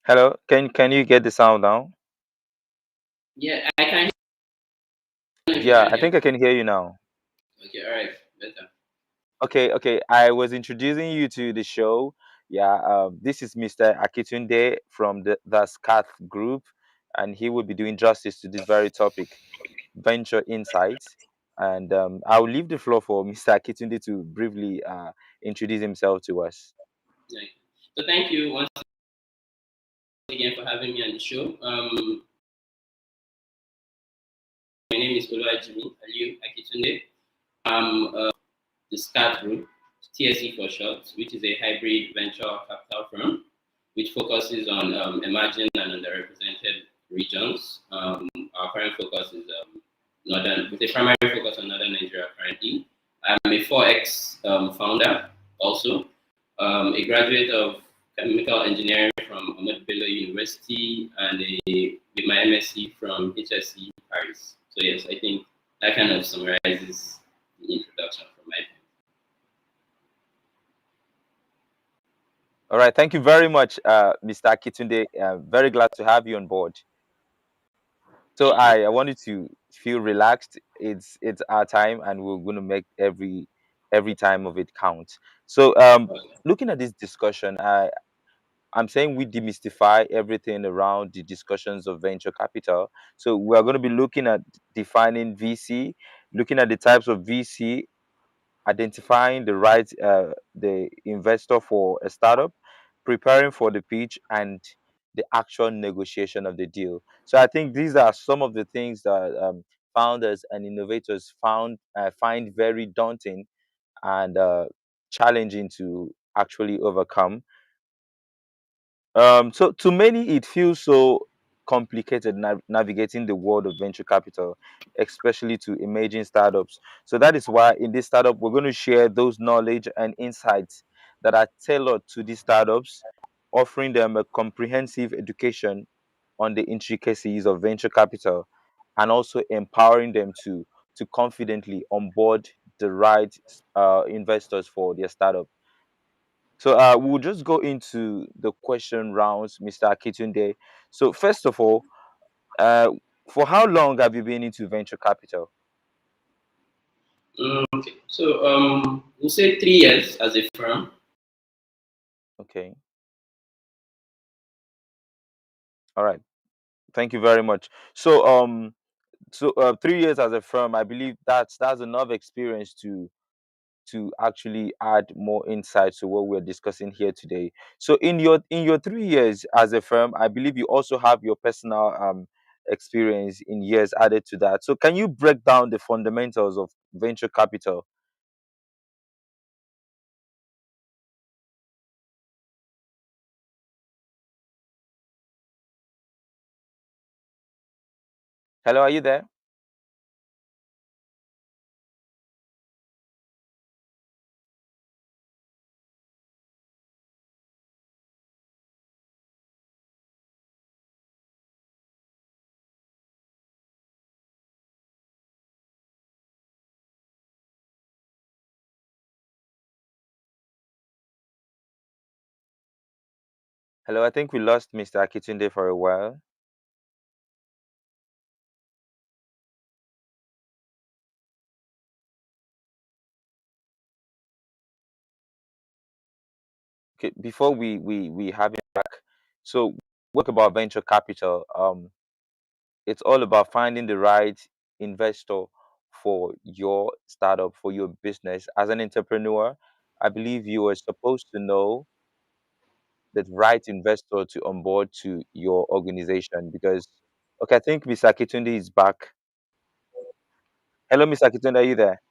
Hello, can you get the sound now? Yeah, I can hear if you Yeah, can I hear think me. I can hear you now. Okay, all right, better. Okay. I was introducing you to the show. Yeah, this is Mr. Akitunde from the Scath group, and he will be doing justice to this very topic, venture insights. And I'll leave the floor for Mr. Akitunde to briefly introduce himself to us. Yeah. So thank you once again for having me on the show. My name is Oluwajimi Aliu Akitunde. I'm the Scath Group, TSE for short, which is a hybrid venture capital firm which focuses on emerging and underrepresented regions. Our current focus is northern, with a primary focus on northern Nigeria currently. I'm a 4X founder, also a graduate of chemical engineering from Ahmed Bello University and with my MSc from HSC Paris. So yes, I think that kind of summarizes the introduction from my end. All right, thank you very much, Mr. Akitunde. Very glad to have you on board. So Thank you. I want you to feel relaxed. It's our time, and we're going to make every time of it count. So Okay. looking at this discussion, I'm saying we demystify everything around the discussions of venture capital. So we are going to be looking at defining VC, looking at the types of VC, identifying the investor for a startup, preparing for the pitch, and the actual negotiation of the deal. So I think these are some of the things that founders and innovators find very daunting and challenging to actually overcome. So to many, it feels so complicated navigating the world of venture capital, especially to emerging startups. So that is why in this startup, we're going to share those knowledge and insights that are tailored to these startups, offering them a comprehensive education on the intricacies of venture capital, and also empowering them to confidently onboard the right investors for their startup. So we'll just go into the question rounds, Mr. Akitunde. So first of all, uh, for how long have you been into venture capital? Okay. So we'll say 3 years as a firm. Okay, all right. Thank you very much. So 3 years as a firm, I believe that's enough experience to actually add more insight to what we're discussing here today. So in your 3 years as a firm, I believe you also have your personal experience in years added to that. So can you break down the fundamentals of venture capital? Hello, are you there? Hello, I think we lost Mr. Akitunde for a while. Okay, before we have him back, so work about venture capital. It's all about finding the right investor for your startup, for your business. As an entrepreneur, I believe you are supposed to know the right investor to onboard to your organization because, okay, I think Mr. Akitunde is back. Hello, Mr. Akitunde, are you there?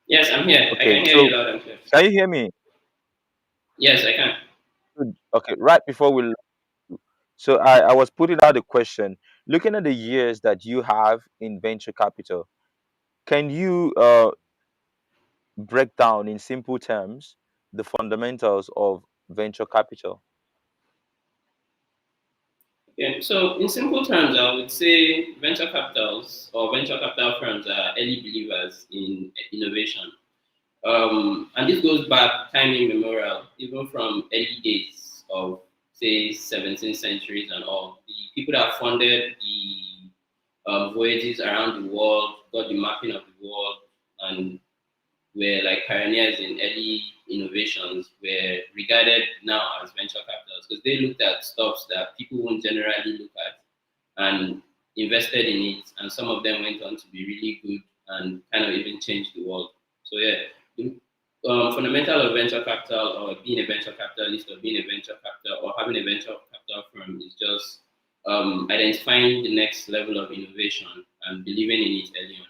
Yes, I'm here. I Okay, can hear you so loud and clear. can you hear me? Yes, I can. Good. Okay, right before we, so I was putting out a question. Looking at the years that you have in venture capital, can you break down in simple terms the fundamentals of venture capital? Yeah. So in simple terms, I would say venture capitals or venture capital firms are early believers in innovation. And this goes back time immemorial, even from early days of, say, 17th centuries and all. The people that funded the voyages around the world, got the mapping of the world, and were like pioneers in early innovations, were regarded now as venture capitals because they looked at stuffs that people won't generally look at and invested in it. And some of them went on to be really good and kind of even change the world. So yeah, the fundamental of venture capital or being a venture capitalist or being a venture capital or having a venture capital firm is just identifying the next level of innovation and believing in it early on.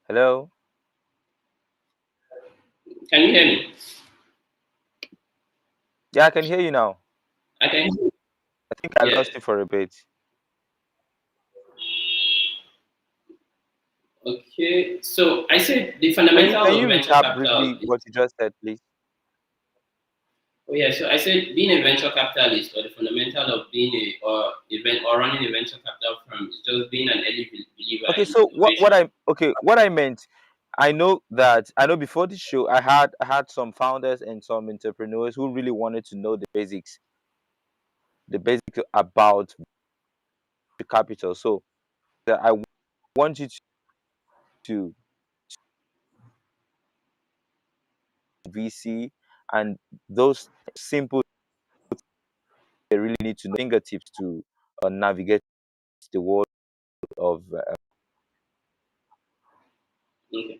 Hello? Can you hear me? Yeah, I can hear you now. I can. I think I Yeah. lost you for a bit. Okay. So I said the Can you fundamentals can of you venture recap capital. briefly what you just said, please? Oh yeah. So I said being a venture capitalist or the fundamental of being a or event or running a venture capital firm is just being an early believer Okay, in so innovation. what I meant, I know before the show I had some founders and some entrepreneurs who really wanted to know the basics about the capital. So I want you to VC and those simple they really need to know fingertips to navigate the world of Okay.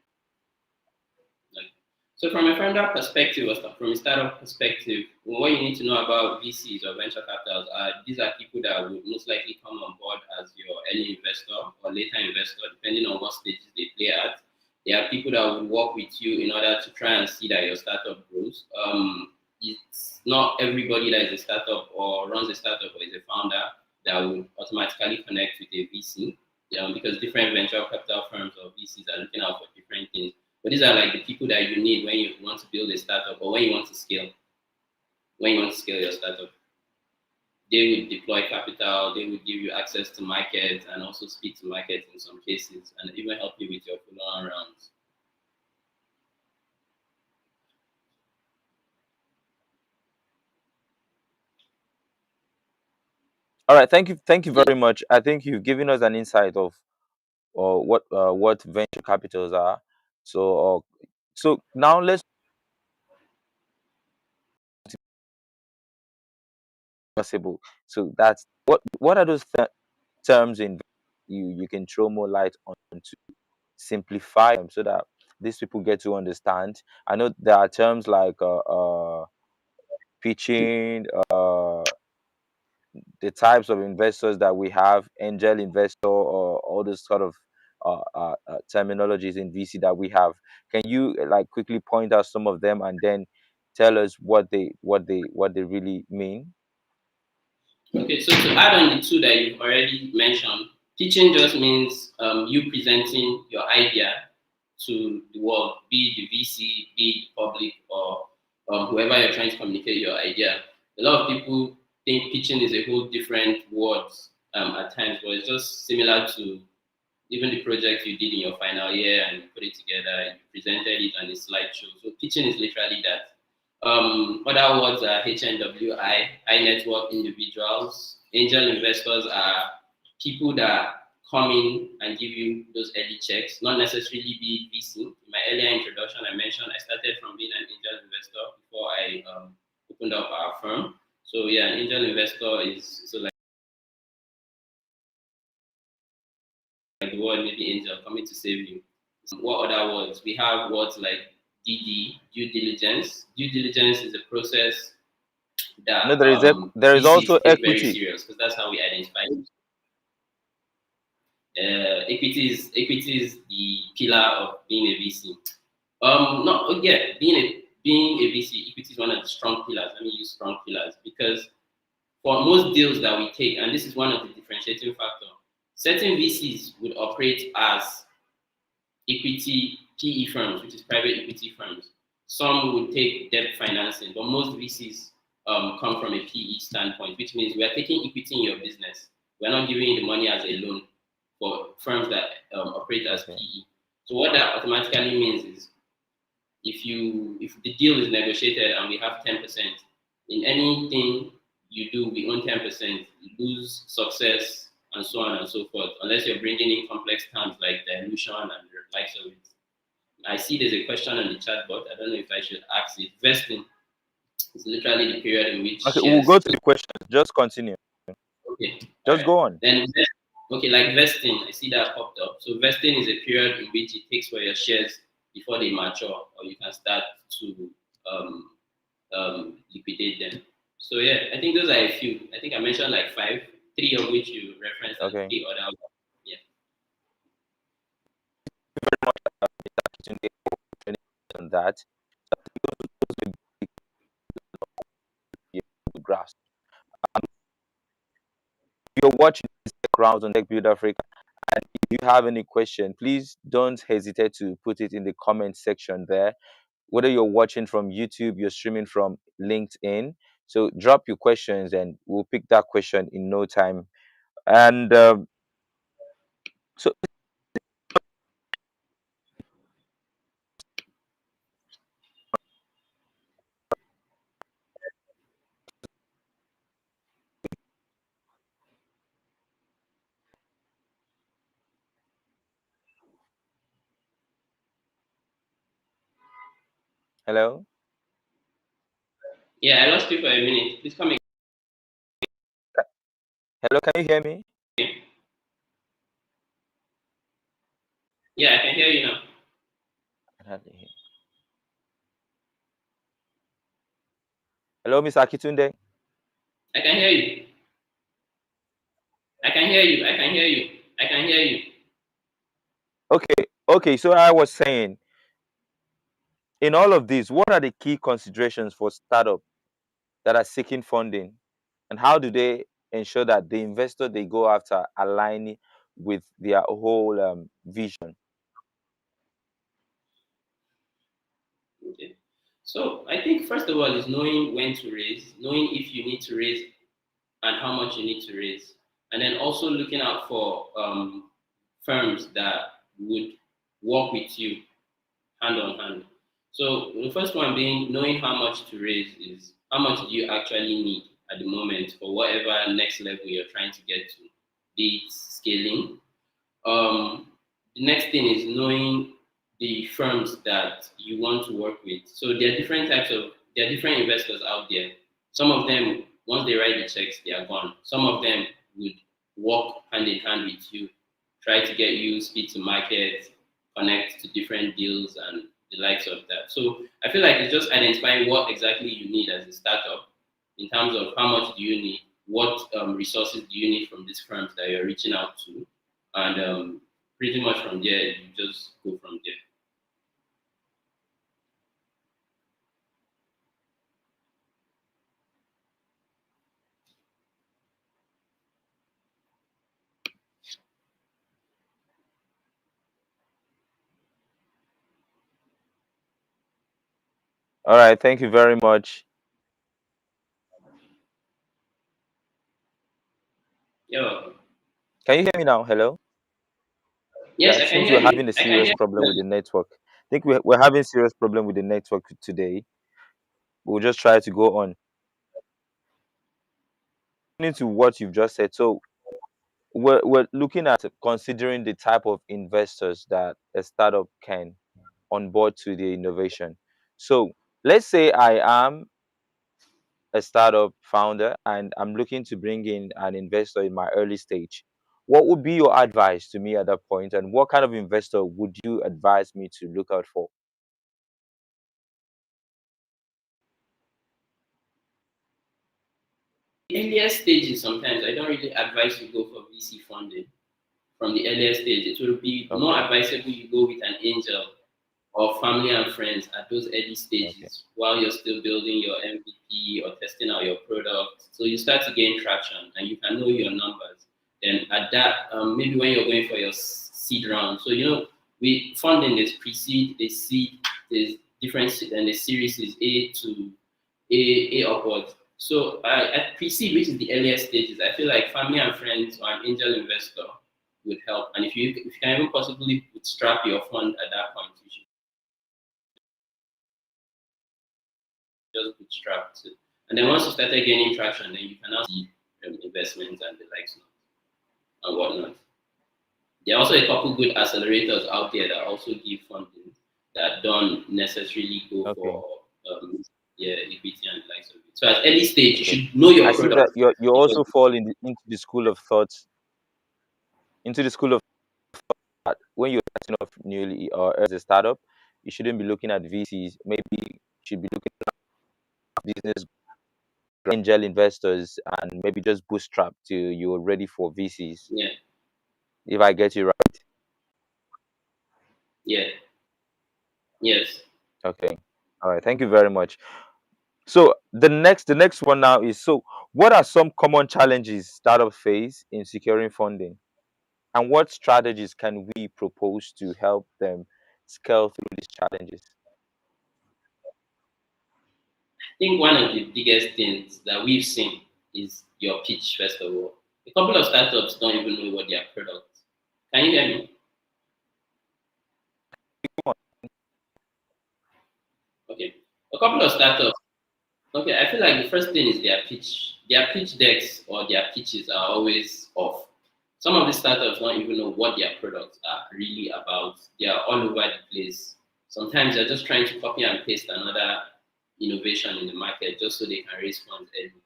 Like, so from a founder perspective or from a startup perspective, what you need to know about VCs or venture capitals are these are people that would most likely come on board as your early investor or later investor, depending on what stages they play at. They are people that will work with you in order to try and see that your startup grows. It's not everybody that is a startup or runs a startup or is a founder that will automatically connect with a VC, because different venture capital firms or VCs are looking out for different things. But these are like the people that you need when you want to build a startup or when you want to scale your startup. They would deploy capital, they would give you access to market and also speed to market in some cases and even help you with your follow-on rounds. all right, thank you very much. I think you've given us an insight of what venture capitals are. So so now let's possible. So that's what are those terms in you can throw more light on to simplify them so that these people get to understand. I know there are terms like pitching, the types of investors that we have, angel investor, or all this sort of terminologies in VC that we have. Can you like quickly point out some of them and then tell us what they really mean? Okay, so to add on the two that you've already mentioned, pitching just means you presenting your idea to the world, be it the VC, be it the public, or whoever you're trying to communicate your idea. A lot of people think pitching is a whole different word at times, but it's just similar to even the project you did in your final year and you put it together and you presented it on a slideshow. So pitching is literally that. Other words are HNWI, high net worth individuals. Angel investors are people that come in and give you those early checks, not necessarily be VC. In my earlier introduction, I mentioned I started from being an angel investor before I opened up our firm. So yeah, an angel investor is so like the word maybe angel coming to save you. What other words? We have words like DD, due diligence. Due diligence is a process No, that there is also VCs take very equity. serious because that's how we identify. Equity is the pillar of being a VC. Not yeah, being a VC, equity is one of the strong pillars. Let me use strong pillars because for most deals that we take, and this is one of the differentiating factors, certain VCs would operate as equity PE firms, which is private equity firms. Some would take debt financing, but most VCs come from a PE standpoint, which means we are taking equity in your business. We're not giving you the money as a loan for firms that operate as Okay. PE. So what that automatically means is if the deal is negotiated and we have 10%, in anything you do, we own 10%, lose success and so on and so forth, unless you're bringing in complex terms like dilution and the likes of it. I see there's a question on the chat box. I don't know if I should ask it. Vesting is literally the period in which Okay, we'll shares. go to the question. Just continue. Okay, all Just right. go on. Then, okay, like vesting, I see that popped up. So vesting is a period in which it takes for your shares before they mature, or you can start to um, liquidate them. So yeah, I think those are a few. I think I mentioned like five, three of which you referenced, and Okay. three other. Yeah. Akitunde, on that. Those will be able to grasp. If you're watching this grounds on Tech Build Africa, and if you have any question, please don't hesitate to put it in the comment section there. Whether you're watching from YouTube, you're streaming from LinkedIn. So drop your questions and we'll pick that question in no time. And so, hello? Yeah, I lost you for a minute. Please come Hello, can you hear me? again. Yeah, I can hear you now. I hardly hear. Hello, Miss Akitunde. I can hear you. I can hear you. I can hear you. I can hear you. Okay. So I was saying, in all of this, what are the key considerations for startup that are seeking funding, and how do they ensure that the investor they go after align with their whole vision? Okay. So I think first of all is knowing when to raise, knowing if you need to raise and how much you need to raise, and then also looking out for firms that would work with you hand on hand. So the first one being knowing how much to raise is how much do you actually need at the moment for whatever next level you're trying to get to, be it scaling. The next thing is knowing the firms that you want to work with. So there are different investors out there. Some of them, once they write the checks, they are gone. Some of them would work hand in hand with you, try to get you speed to market, connect to different deals and the likes of that. So I feel like it's just identifying what exactly you need as a startup in terms of how much do you need, what resources do you need from these firms that you're reaching out to, and pretty much from there you just go from there. All right, thank you very much. You're welcome. Can you hear me now? Hello? Yeah, Yes, I it can seems hear we're you. having a I can serious hear problem with you. the network. I think we're having serious problem with the network today. We'll just try to go on. Into what you've just said. So we're looking at considering the type of investors that a startup can onboard to the innovation. So let's say I am a startup founder and I'm looking to bring in an investor in my early stage. What would be your advice to me at that point, and what kind of investor would you advise me to look out for? Earlier stages, sometimes I don't really advise you go for VC funding from the earlier stage. It will be more Okay, advisable you go with an angel or family and friends at those early okay, stages while you're still building your MVP or testing out your product. So you start to gain traction and you can know your numbers. Then at that, maybe when you're going for your seed round. So we funding there's pre-seed, there's seed, there's different seed, and the series is A to A upwards. So at pre-seed, which is the earliest stages, I feel like family and friends or an angel investor would help. And if you can even possibly bootstrap your fund at that point, you should just bootstrap it. And then once you started gaining traction, then you can now see investments and the likes and whatnot. There are also a couple good accelerators out there that also give funding that don't necessarily go Okay. for equity and the likes of it. So at early stage, you Okay. should know I your see that product you because also fall into the school of thoughts, into the school of thought when you're starting off newly or as a startup, you shouldn't be looking at VCs. Maybe you should be looking at business angel investors and maybe just bootstrap till you're ready for VCs. yeah, If I get you right. yeah, yes. Okay. All right. Thank you very much. So the next one now is, so what are some common challenges startup face in securing funding? And what strategies can we propose to help them scale through these challenges? I think one of the biggest things that we've seen is your pitch, first of all. A couple of startups don't even know what their product. Can you hear me? Okay. A couple of startups. Okay, I feel like the first thing is their pitch. Their pitch decks or their pitches are always off. Some of the startups don't even know what their products are really about. They are all over the place. Sometimes they're just trying to copy and paste another innovation in the market just so they can raise funds early.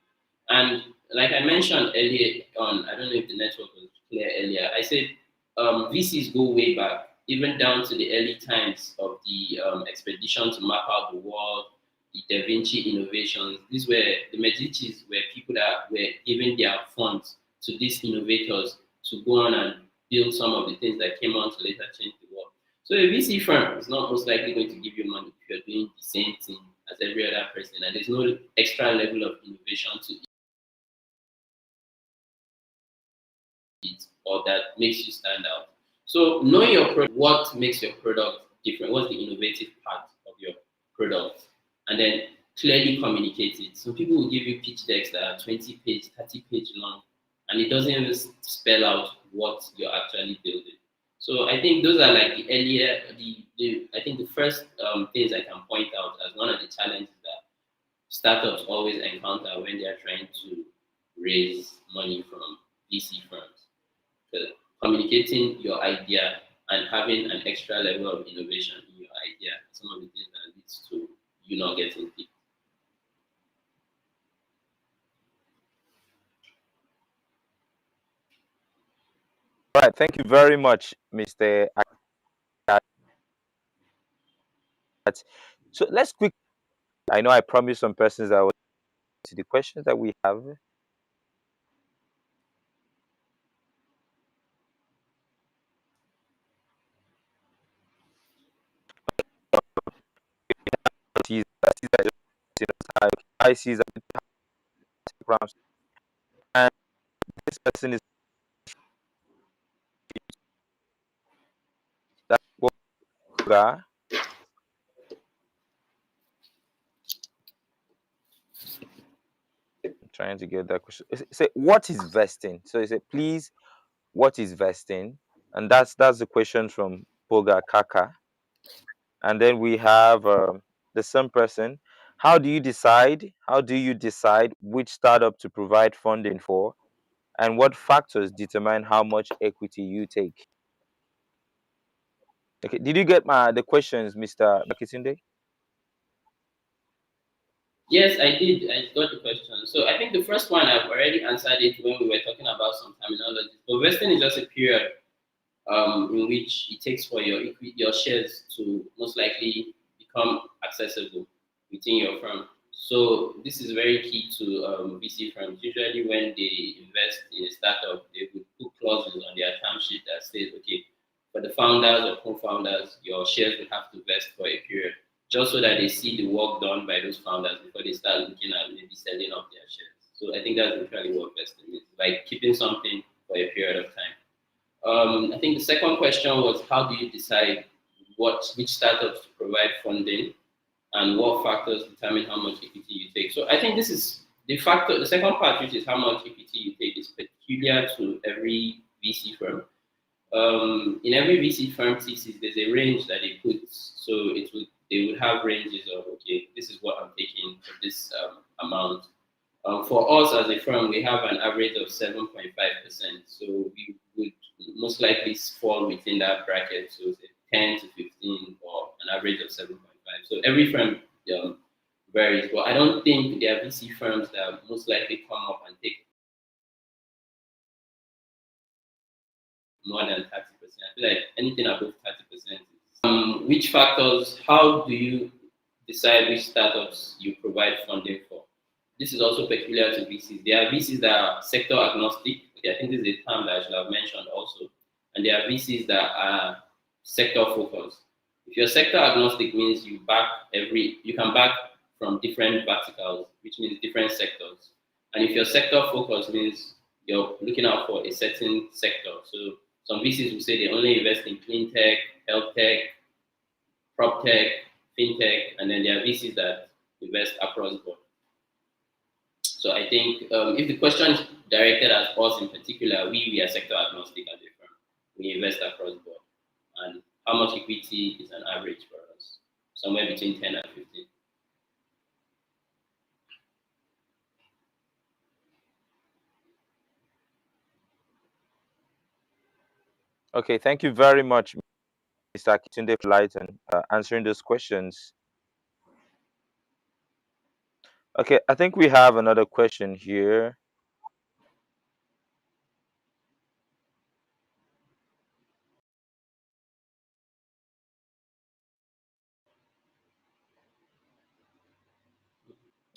And like I mentioned earlier on, I don't know if the network was clear earlier. I said VCs go way back, even down to the early times of the expedition to map out the world, the Da Vinci innovations. These were the Medicis were people that were giving their funds to these innovators to go on and build some of the things that came on to later change the world. So a VC firm is not most likely going to give you money if you're doing the same thing as every other person, and there's no extra level of innovation to it or that makes you stand out. So knowing your product, what makes your product different, what's the innovative part of your product, and then clearly communicate it. Some people will give you pitch decks that are 20-page, 30-page long, and it doesn't even spell out what you're actually building. So I think those are like the earlier, I think the first things I can point out as one of the challenges that startups always encounter when they are trying to raise money from VC firms. The communicating your idea and having an extra level of innovation in your idea, some of the things that leads to you not getting picked. All right. Thank you very much, Mr. Akat. So let's quick. I know I promised some persons that I would to the questions that we have. I see that and this person is that Boga. I'm trying to get that question. Say what is vesting? So he said, please, what is vesting? And that's the question from Boga Kaka. And then we have the same person. How do you decide which startup to provide funding for, and what factors determine how much equity you take? Okay, did you get the questions, Mr. Bakitunde? Yes, I did. I got the question. So I think the first one I've already answered it when we were talking about some terminology. So vesting is just a period in which it takes for your shares to most likely become accessible within your firm. So this is very key to VC firms. Usually, when they invest in a startup, they would put clauses on their term sheet that says, okay, for the founders or co-founders, your shares will have to vest for a period, just so that they see the work done by those founders before they start looking at maybe selling off their shares. So I think that's literally what vesting is, like keeping something for a period of time. I think the second question was how do you decide which startups to provide funding and what factors determine how much equity you take. So I think this is The second part, which is how much equity you take, is peculiar to every VC firm. In every VC firm thesis, there's a range that they put. So they would have ranges of, okay, this is what I'm taking for this amount. For us as a firm, we have an average of 7.5%. So we would most likely fall within that bracket. So say 10 to 15 or an average of 7.5. So every firm um, varies. But I don't think there are VC firms that most likely come up and take more than 30%. I feel like anything above 30%. Which factors, how do you decide which startups you provide funding for? This is also peculiar to VCs. There are VCs that are sector agnostic. Okay, I think this is a term that I should have mentioned also. And there are VCs that are sector focused. If you're sector agnostic means you can back from different verticals, which means different sectors. And if you're sector focused means you're looking out for a certain sector. So some VCs will say they only invest in clean tech, health tech, prop tech, fintech, and then there are VCs that invest across the board. So I think if the question is directed at us in particular, we are sector agnostic as a firm. We invest across the board. And how much equity is an average for us? Somewhere between 10 and 15. Okay, thank you very much, Mr. Akitunde, for Lighten, answering those questions. Okay, I think we have another question here.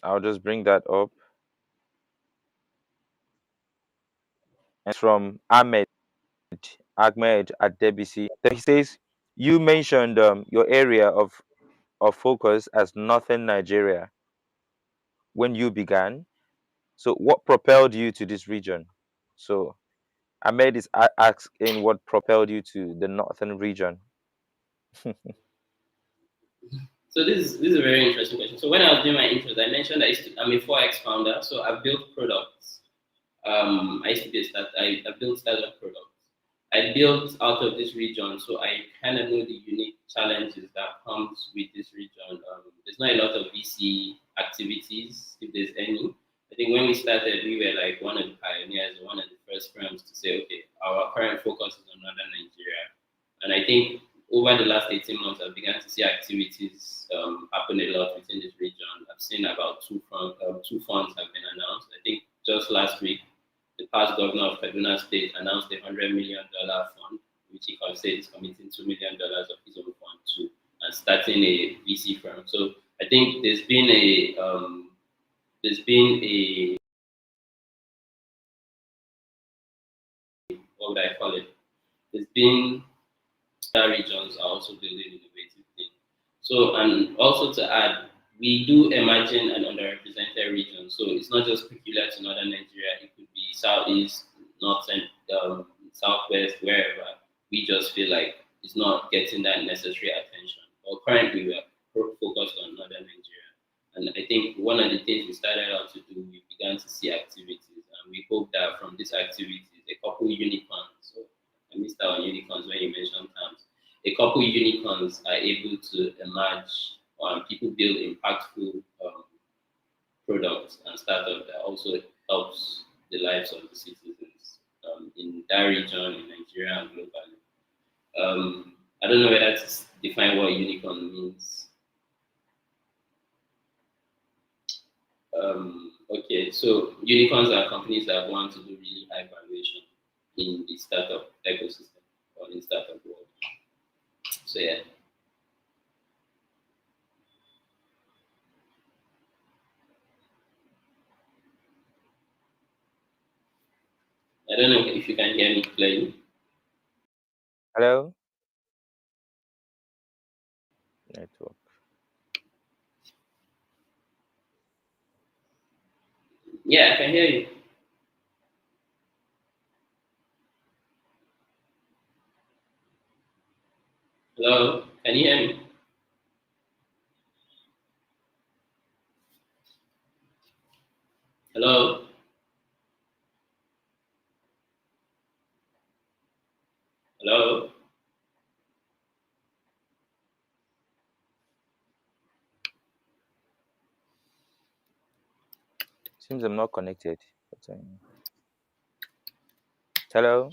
I'll just bring that up. And it's from Ahmed at Debisi. So he says, you mentioned your area of focus as Northern Nigeria when you began. So what propelled you to this region? So Ahmed is asking what propelled you to the Northern region. So this is a very interesting question. So when I was doing my intros, I mentioned I'm a 4X founder. So I've built products. I used to be a start. I built startup products. I built out of this region, so I kind of know the unique challenges that comes with this region. There's not a lot of VC activities, if there's any. I think when we started, we were like one of the pioneers, one of the first firms to say, okay, our current focus is on northern Nigeria. And I think over the last 18 months, I've begun to see activities happen a lot within this region. I've seen about two funds have been announced. I think just last week, the past governor of Kaduna State announced a $100 million fund, which he said is committing $2 million of his own fund to and starting a VC firm. So I think there's been a what would I call it? There's been other regions are also building innovative things. So and also to add, we do emerging and underrepresented regions. So it's not just peculiar to northern Nigeria. It could be southeast, north, and southwest, wherever. We just feel like it's not getting that necessary attention. Well, currently we are focused on northern Nigeria, and I think one of the things we started out to do, we began to see activities, and we hope that from these activities, a couple unicorns. So I missed out on unicorns when you mentioned terms. A couple unicorns are able to emerge and people build impactful products and startups that also helps the lives of the citizens in that region, in Nigeria, and globally. I don't know whether to define what unicorn means. Okay, so unicorns are companies that want to do really high valuation in the startup ecosystem or in startup world. So yeah. I don't know if you can hear me clearly. Hello? Network. Yeah, I can hear you. Hello, can you hear me? Hello. Seems I'm not connected. Hello.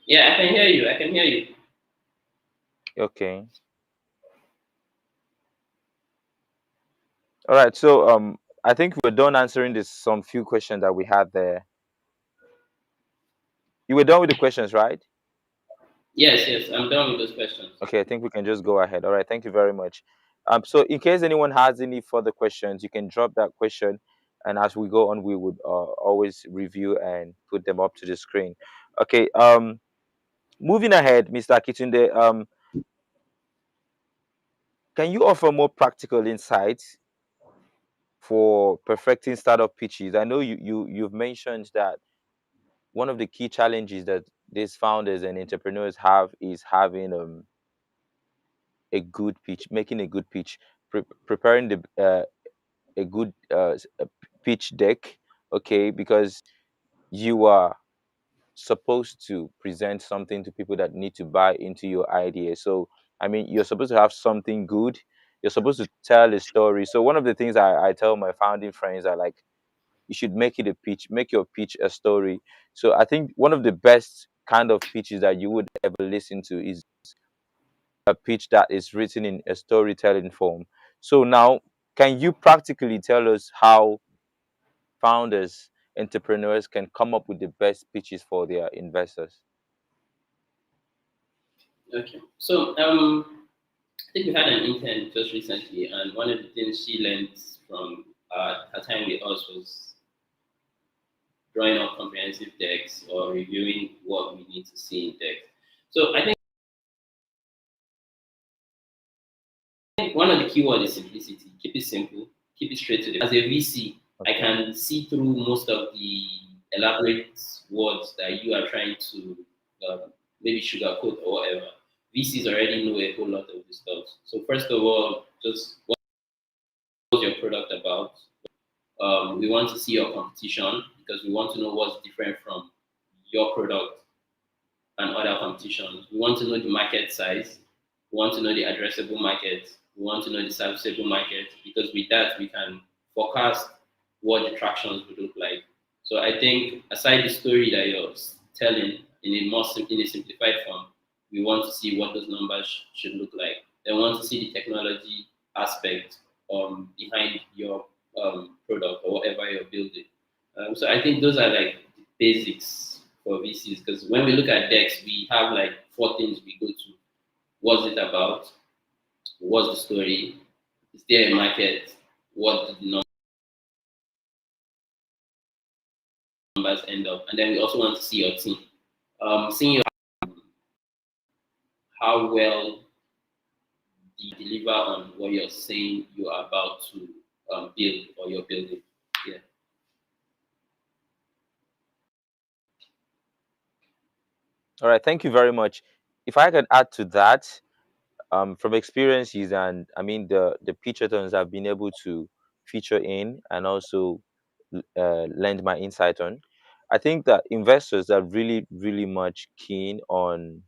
Yeah, I can hear you. I can hear you. Okay. All right. So I think we're done answering this some few questions that we had there. You were done with the questions, right? Yes, yes, I'm done with those questions. Okay, I think we can just go ahead. All right, thank you very much. So in case anyone has any further questions, you can drop that question, and as we go on, we would always review and put them up to the screen. Okay. Moving ahead, Mr. Akitunde, can you offer more practical insights for perfecting startup pitches? I know you've mentioned that one of the key challenges that these founders and entrepreneurs have is having a good pitch, making a good pitch, preparing a good pitch deck, okay, because you are supposed to present something to people that need to buy into your idea. So I mean, you're supposed to have something good, you're supposed to tell a story. So one of the things I tell my founding friends are like, you should make it a pitch, make your pitch a story. So I think one of the best kind of pitches that you would ever listen to is a pitch that is written in a storytelling form. So now, can you practically tell us how founders, entrepreneurs can come up with the best pitches for their investors? Okay. So I think we had an intern just recently, and one of the things she learned from her time with us was drawing up comprehensive decks or reviewing what we need to see in decks. So I think one of the keywords is simplicity. Keep it simple, keep it straight to the. As a VC, I Okay. can see through most of the elaborate words that you are trying to maybe sugarcoat or whatever. VCs already know a whole lot of this stuff. So first of all, just what's your product about? We want to see your competition because we want to know what's different from your product and other competitions. We want to know the market size. We want to know the addressable market. We want to know the serviceable market because with that we can forecast what the tractions would look like. So I think aside the story that you're telling in a in a simplified form, we want to see what those numbers should look like. Then we want to see the technology aspect behind your product or whatever you're building. So I think those are like the basics for VCs because when we look at decks, we have like four things we go to. What's it about? What's the story? Is there a market? What did the numbers end up? And then we also want to see your team. Seeing your, how well you deliver on what you're saying you are about to build or you're building. Yeah. All right, thank you very much. If I could add to that, from experiences, and I mean the pitchathons I've been able to feature in and also lend my insight on, I think that investors are really really much keen on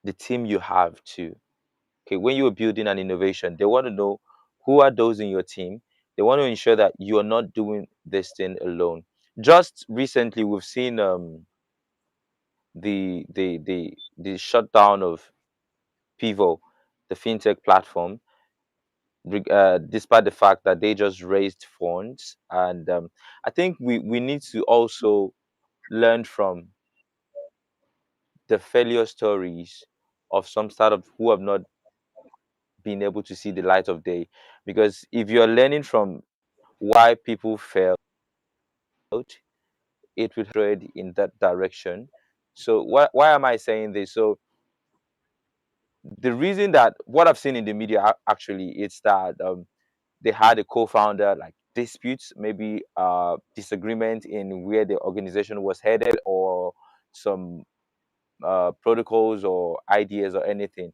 the team you have too. Okay, when you're building an innovation, they want to know who are those in your team. They want to ensure that you are not doing this thing alone. Just recently, we've seen the shutdown of Pivo, the fintech platform, despite the fact that they just raised funds. And I think we need to also learn from the failure stories of some startups who have not been able to see the light of day. Because if you're learning from why people failed, it would tread in that direction. So why am I saying this? So the reason that what I've seen in the media actually it's that they had a co-founder like disputes, maybe disagreement in where the organization was headed or some protocols or ideas or anything.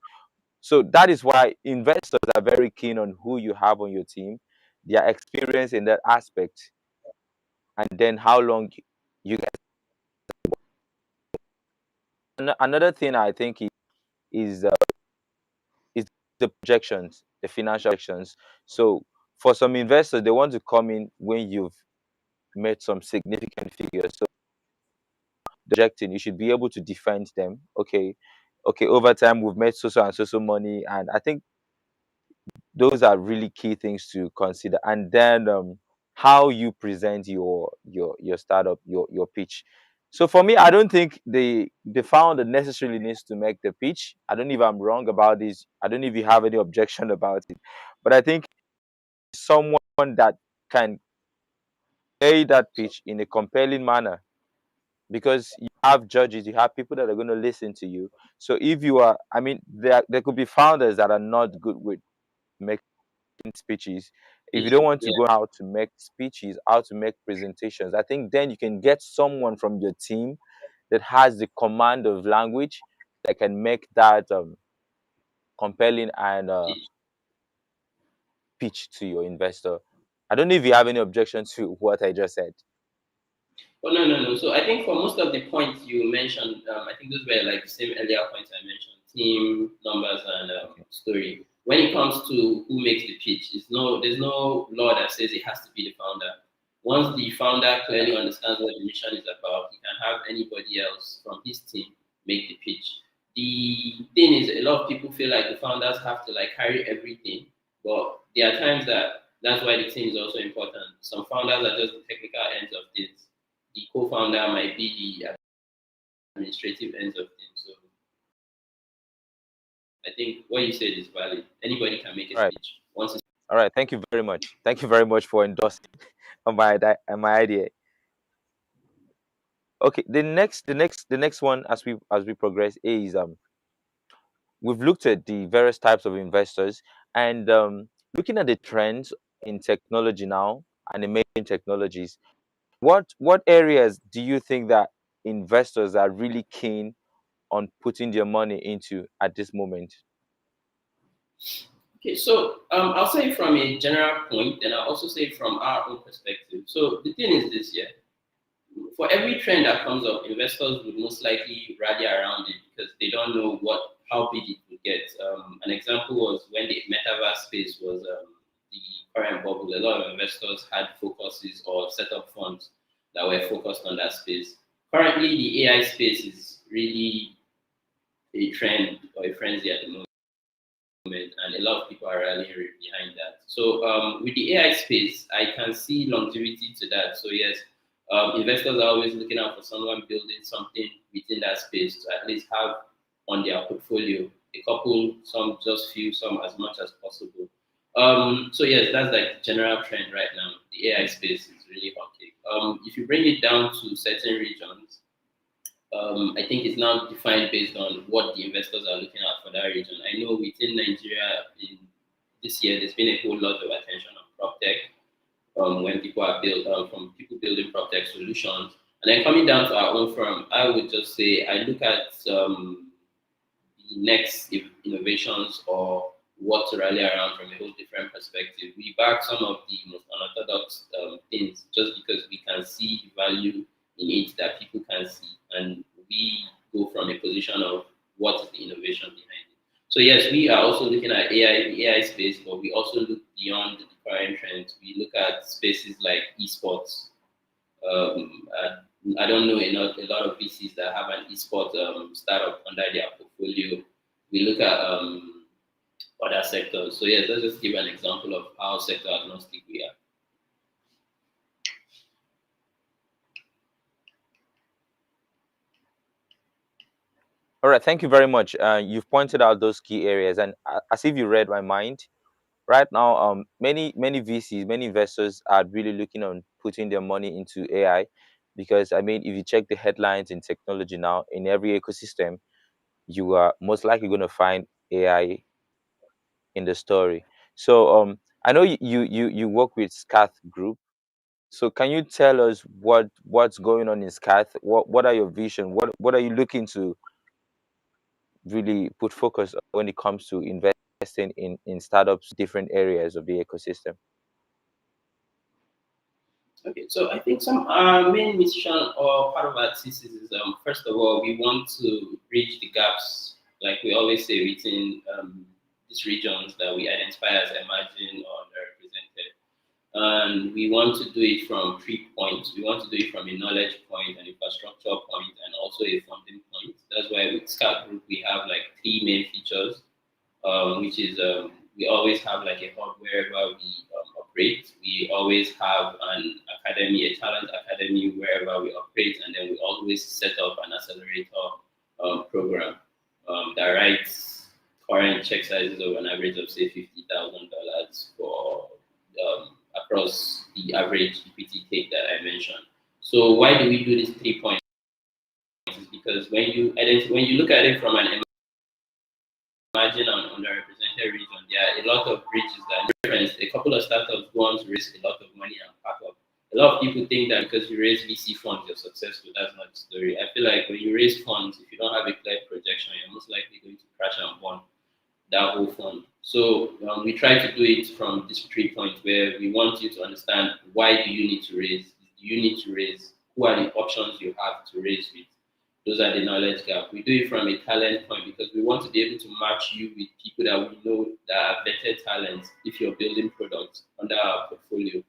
So that is why investors are very keen on who you have on your team, their experience in that aspect, and then how long you guys. Another thing I think is is the projections, the financial projections. So for some investors, they want to come in when you've made some significant figures. So projecting, you should be able to defend them. Okay, okay, over time we've made so and so money, and I think those are really key things to consider. And then how you present your startup, your pitch. So for me, I don't think the founder necessarily needs to make the pitch. I don't know if I'm wrong about this. I don't know if you have any objection about it, but I think someone that can play that So, pitch in a compelling manner, because you have judges, you have people that are going to listen to you. So if you are, I mean, there could be founders that are not good with making speeches. If you don't want to yeah. go how to make speeches, how to make presentations, I think then you can get someone from your team that has the command of language that can make that compelling and pitch to your investor. I don't know if you have any objection to what I just said. Oh, no, no, no. So I think for most of the points you mentioned, I think those were like the same earlier points I mentioned: team, numbers, and Okay. story. When it comes to who makes the pitch, there's no law that says it has to be the founder. Once the founder Yeah. clearly understands what the mission is about, he can have anybody else from his team make the pitch. The thing is, a lot of people feel like the founders have to like carry everything, but there are times that's why the team is also important. Some founders are just the technical ends of things. The co-founder might be the administrative ends of things. So I think what you said is valid. Anybody can make a All right. speech. Once it's All right. Thank you very much. Thank you very much for endorsing my idea. Okay. The next one, as we progress, is we've looked at the various types of investors, and looking at the trends in technology now and emerging technologies. What areas do you think that investors are really keen on putting their money into at this moment? okay, so I'll say from a general point, and I'll also say from our own perspective. So the thing is this, yeah. For every trend that comes up, investors would most likely rally around it because they don't know how big it would get. An example was when the metaverse space was the current bubble. A lot of investors had focuses or set up funds that were focused on that space. Currently, the AI space is really a trend or a frenzy at the moment, and a lot of people are rallying behind that. So with the AI space, I can see longevity to that. So yes, investors are always looking out for someone building something within that space to at least have on their portfolio a couple, some just few, some as much as possible. So yes, that's like the general trend right now. The AI space is really hot cake. If you bring it down to certain regions, I think it's now defined based on what the investors are looking at for that region. I know within Nigeria, in this year, there's been a whole lot of attention on prop tech when people are from people building prop tech solutions. And then coming down to our own firm, I would just say I look at the next innovations or what to rally around from a whole different perspective. We back some of the most unorthodox things just because we can see the value in it that people can see, and we go from a position of what is the innovation behind it. So yes, we are also looking at AI, the AI space, but we also look beyond the current trends. We look at spaces like esports. I don't know a lot of VCs that have an esports startup under their portfolio. We look at other sectors. So yes, let's just give an example of how sector agnostic we are. All right, thank you very much. You've pointed out those key areas, and as if you read my mind, right now, many VCs, many investors are really looking on putting their money into AI, because I mean, if you check the headlines in technology now, in every ecosystem, you are most likely going to find AI in the story. So, I know you work with Scath Group. So, can you tell us what's going on in Scath? What are your vision? What are you looking to really put focus on when it comes to investing in startups, different areas of the ecosystem? Okay, so I think some main mission or part of our thesis is first of all we want to bridge the gaps, like we always say, within these regions that we identify as emerging or underrepresented. And we want to do it from 3 points. We want to do it from a knowledge point, an infrastructure point, and also a funding point. That's why with Scath Group we have like three main features, which is we always have like a hub wherever we operate. We always have an academy, a talent academy wherever we operate, and then we always set up an accelerator program that writes current check sizes of an average of say $50,000 for across the average equity take that I mentioned. So why do we do these 3 points? Is because when you look at it from an emerging and underrepresented region, there are a lot of bridges that difference. A couple of startups go on to raise a lot of money and pack up. A lot of people think that because you raise VC funds, you're successful. That's not the story. I feel like when you raise funds, if you don't have a clear projection, you're most likely going to crash and burn that whole fund. So we try to do it from this 3 points where we want you to understand why do you need to raise? Do you need to raise? Who are the options you have to raise with? Those are the knowledge gap. We do it from a talent point because we want to be able to match you with people that we know that are vetted talents if you're building products under our portfolio.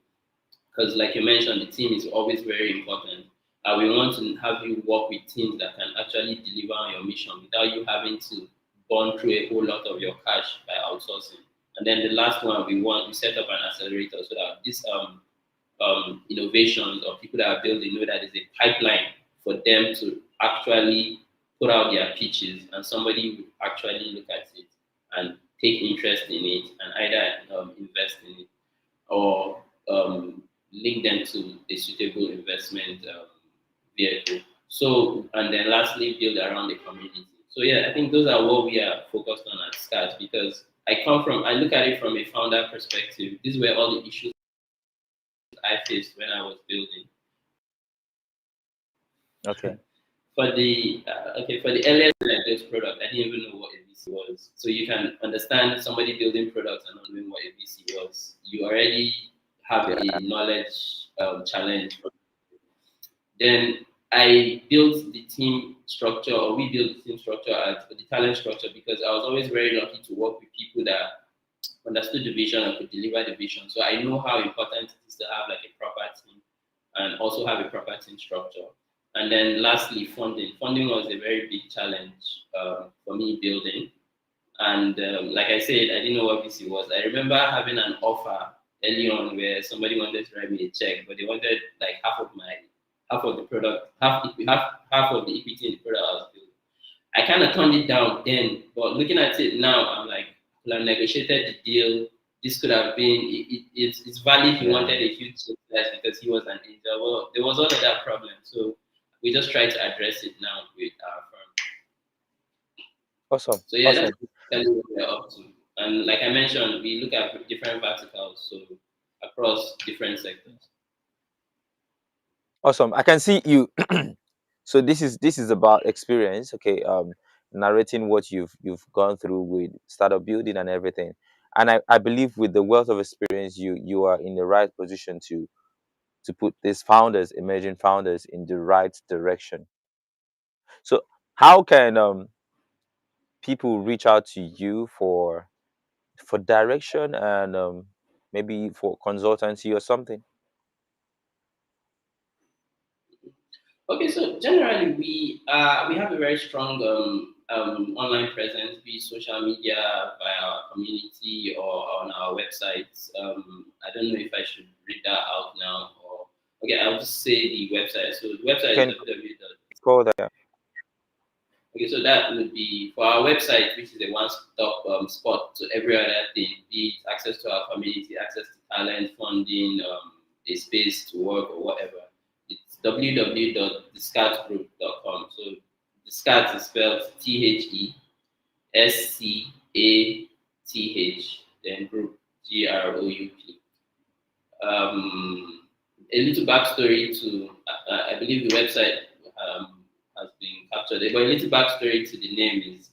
Because like you mentioned, the team is always very important. We want to have you work with teams that can actually deliver on your mission without you having to burn through a whole lot of your cash by outsourcing. And then the last one, we set up an accelerator so that these innovations or people that are building know that there's a pipeline for them to actually put out their pitches and somebody would actually look at it and take interest in it and either invest in it or link them to a suitable investment vehicle. So, and then lastly, build around the community. So, yeah, I think those are what we are focused on at Scath because I look at it from a founder perspective. These were all the issues I faced when I was building. Okay. For the earliest like this product, I didn't even know what a VC was. So you can understand somebody building products and not knowing what a VC was. You already have Yeah. a knowledge challenge. Then I built the team structure, or we built the team structure at the talent structure because I was always very lucky to work with people that understood the vision and could deliver the vision. So I know how important it is to have like a proper team and also have a proper team structure. And then lastly, funding. Funding was a very big challenge for me building. And like I said, I didn't know what VC was. I remember having an offer early on where somebody wanted to write me a check, but they wanted like half of the product, half of the equity in the product I was building. I kind of turned it down then, but looking at it now, I'm like, well, I negotiated the deal. This could have been it's valid. He Yeah. wanted a huge success because he was an angel. Well, there was all of that problem, so we just try to address it now with our firm. Awesome. So yeah, that's Awesome. basically what we're up to. And like I mentioned, we look at different verticals, so across different sectors. Awesome. I can see you. So this is about experience. Okay. Narrating what you've gone through with startup building and everything. And I believe with the wealth of experience, you are in the right position to put these founders, emerging founders, in the right direction. So how can people reach out to you for direction and maybe for consultancy or something? Okay, so generally we have a very strong online presence, be it social media, via our community, or on our websites. I don't know if I should read that out now, or okay, I'll just say the website. So the You website is can www. call that. Okay, so that would be for our website, which is a one-stop spot to every other thing, be it access to our community, access to talent, funding, a space to work or whatever. It's www.thescathgroup.com. So the Scath is spelled Thescath, then group, GROUP. Um, a little backstory to, I believe the website has been captured, but a little backstory to the name is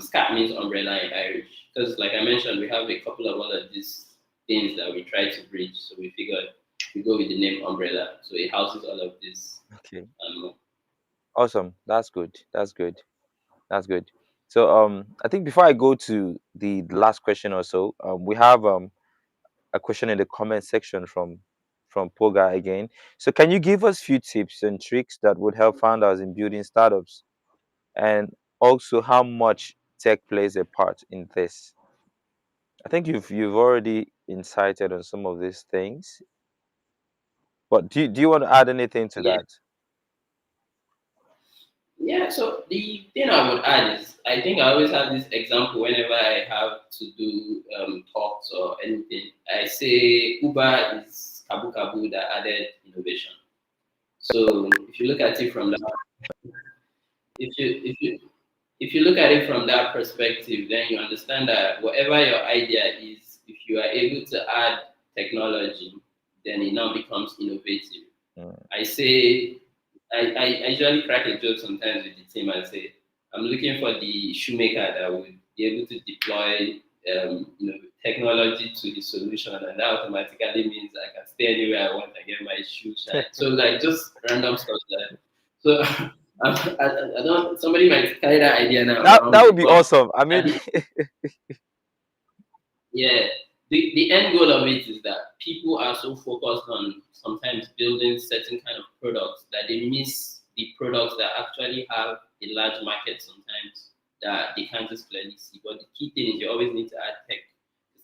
Scath means umbrella in Irish. Because, like I mentioned, we have a couple of other these things that we try to bridge. So we figured we go with the name umbrella. So it houses all of this Okay. and more. Awesome. That's good. That's good. That's good. So I think before I go to the last question or so, we have a question in the comment section from Poga again. So can you give us few tips and tricks that would help founders in building startups, and also how much tech plays a part in this? I think you've already incited on some of these things, but do you want to add anything to Yeah. that? Yeah, so the thing I would add is I think I always have this example whenever I have to do talks or anything. I say Uber is Kabu Kabu that added innovation. So if you look at it from that, if you if you if you look at it from that perspective, then you understand that whatever your idea is, if you are able to add technology, then it now becomes innovative. Mm. I say, I usually crack a joke sometimes with the team and say, I'm looking for the shoemaker that would be able to deploy, technology to the solution, and that automatically means I can stay anywhere I want and get my shoe shine. So like just random stuff like that. So I don't. Somebody might carry that idea now and run That with would it, be but awesome. I at mean, the yeah, the end goal of it is that people are so focused on sometimes building certain kind of products that they miss the products that actually have a large market sometimes that they can't just clearly see. But the key thing is you always need to add tech.